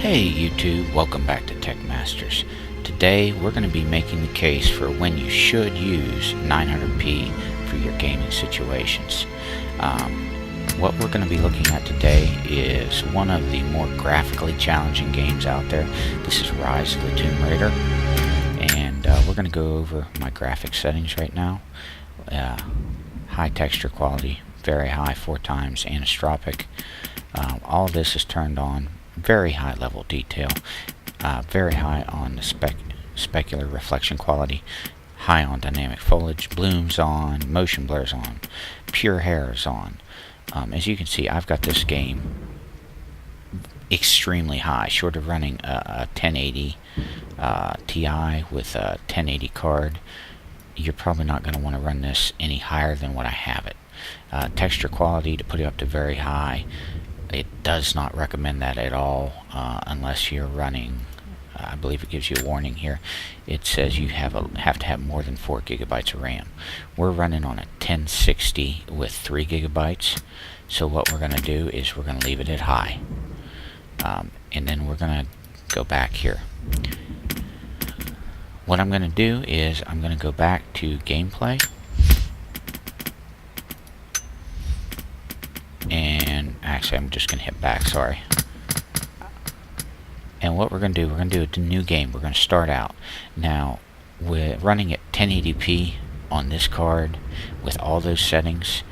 Hey YouTube, welcome back to Tech Masters. Today we're going to be making the case for when you should use 900p for your gaming situations. What we're going to be looking at today is one of the more graphically challenging games out there. This is Rise of the Tomb Raider, and we're going to go over my graphic settings right now. High texture quality, very high, 4x anisotropic. All this is turned on. Very high level detail, very high on the specular reflection quality, high on dynamic foliage, blooms on, motion blurs on, pure hair is on. As you can see, I've got this game extremely high, short of running a 1080 Ti with a 1080 card. You're probably not going to want to run this any higher than what I have it. Texture quality, to put it up to very high, it does not recommend that at all unless you're running, I believe it gives you a warning here. It says you have to have more than 4 GB of RAM. We're running on a 1060 with 3 GB, so what we're going to do is we're going to leave it at high. And then we're going to go back here. What I'm going to do is I'm going to go back to gameplay. And actually I'm just going to hit back, sorry. And what we're going to do, we're going to do a new game. We're going to start out. Now, we're running at 1080p on this card with all those settings.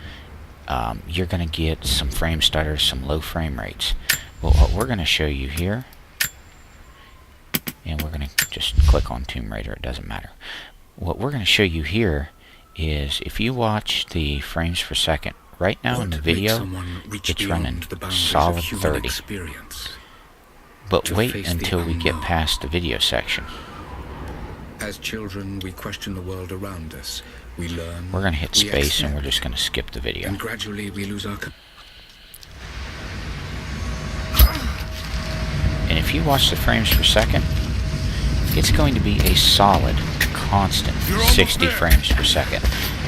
You're going to get some frame stutters, some low frame rates. Well, what we're going to show you here, and we're going to just click on Tomb Raider, it doesn't matter. What we're going to show you here is if you watch the frames per second, right now in the video, it's running solid 30. But wait until we get past the video section. As children, we question the world around us. We learn. We're going to hit space and we're just going to skip the video. And gradually we lose our. And if you watch the frames per second, it's going to be a solid, constant 60 frames per second.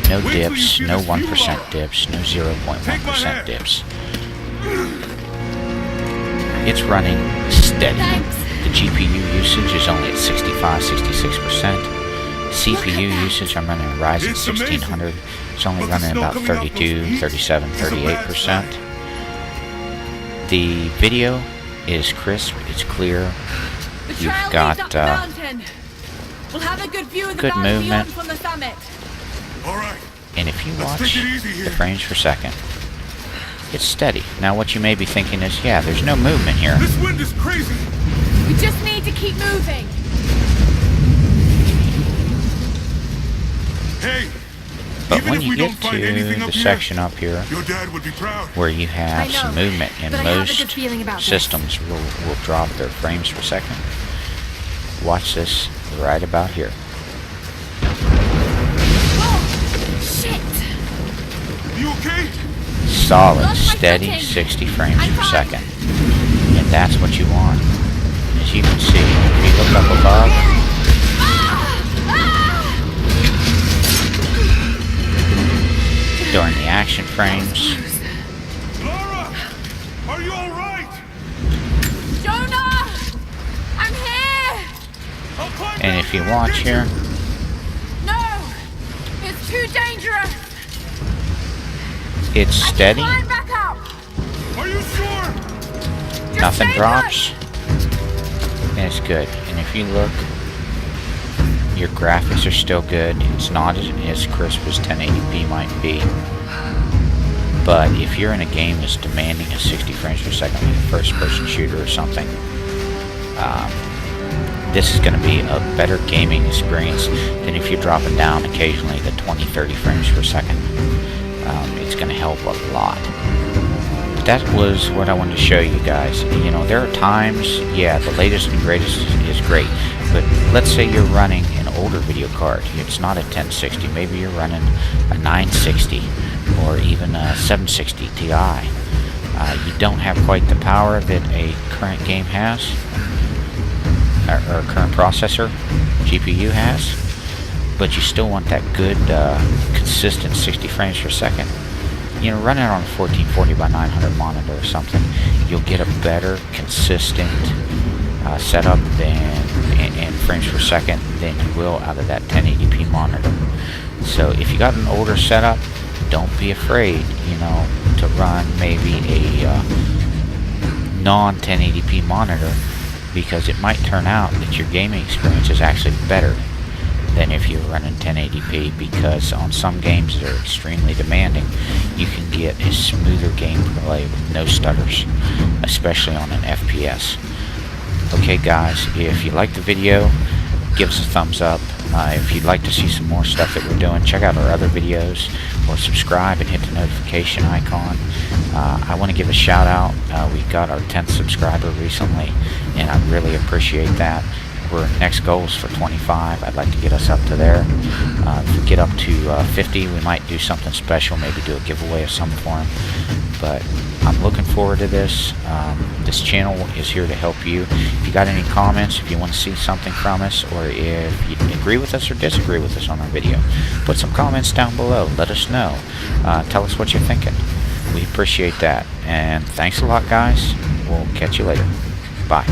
No dips, no 1% dips, no 0.1% dips. It's running steady. The GPU usage is only at 65-66%. CPU usage, I'm running a Ryzen 1600. It's only running about 32, 37, 38%. The video is crisp, it's clear. You've got good movement. And if you watch the frames per second, it's steady. Now what you may be thinking is, yeah, there's no movement here. This wind is crazy. We just need to keep moving. Hey, but when you get to the section up here your dad would be proud. where you have some movement, and most systems will drop their frames per second, watch this right about here. You okay? Solid, steady 60 frames per second. And that's what you want. As you can see, if you look up above, during the action frames. Lara, are you alright? Jonah! I'm here! I'll climb And if you watch here, No! It's too dangerous! it's steady. Climb back up! Are you sure? Just Nothing stay drops. And it's good. And if you look, your graphics are still good. It's not as crisp as 1080p might be. But if you're in a game that's demanding a 60 frames per second, like a first-person shooter or something, this is going to be a better gaming experience than if you're dropping down occasionally to 20-30 frames per second. It's going to help a lot. That was what I wanted to show you guys. You know, there are times, yeah, the latest and greatest is great, but let's say you're running an older video card. It's not a 1060. Maybe you're running a 960 or even a 760 Ti. You don't have quite the power that a current game has, or a current processor, GPU has, but you still want that good, consistent 60 frames per second. You know, run it on a 1440 by 900 monitor or something. You'll get a better, consistent setup in frames per second than you will out of that 1080p monitor. So if you got an older setup, don't be afraid, you know, to run maybe a non-1080p monitor, because it might turn out that your gaming experience is actually better than if you're running 1080p, because on some games that are extremely demanding, you can get a smoother gameplay with no stutters, especially on an FPS. Okay guys, if you like the video, give us a thumbs up. If you'd like to see some more stuff that we're doing, check out our other videos, or subscribe and hit the notification icon. I want to give a shout out. We got our 10th subscriber recently, and I really appreciate that. Our next goal is for 25. I'd like to get us up to there. If we get up to 50, we might do something special, maybe do a giveaway of some form. But I'm looking forward to this. This channel is here to help you. If you got any comments, if you want to see something from us, or if you agree with us or disagree with us on our video, put some comments down below. Let us know. Tell us what you're thinking. We appreciate that. And thanks a lot, guys. We'll catch you later. Bye.